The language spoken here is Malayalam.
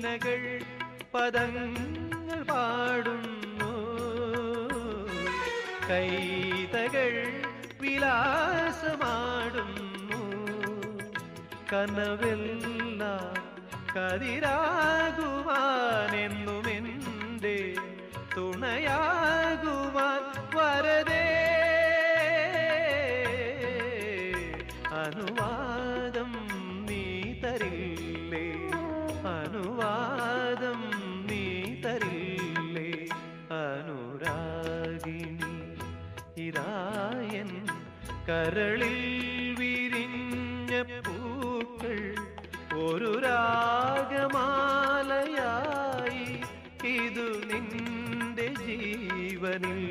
വീണകൾ പദങ്ങൾ പാടുന്നു, കൈതകൾ വിലാസമാടുന്നു. കനവെല്ലാം കതിരാകുവാനെന്നുമെന്റെ തുണയാകുവാൻ വരദേ, അനുവാദം നീ തരില്ലേ, അനുവാദം നീ തരില്ലേ. അനുരാഗിണി ഇതായൻ കരളിൽ വിരിഞ്ഞ പൂക്കൾ ഒരു രാഗമാലയായി ഇതു നിന്റെ ജീവനിൽ.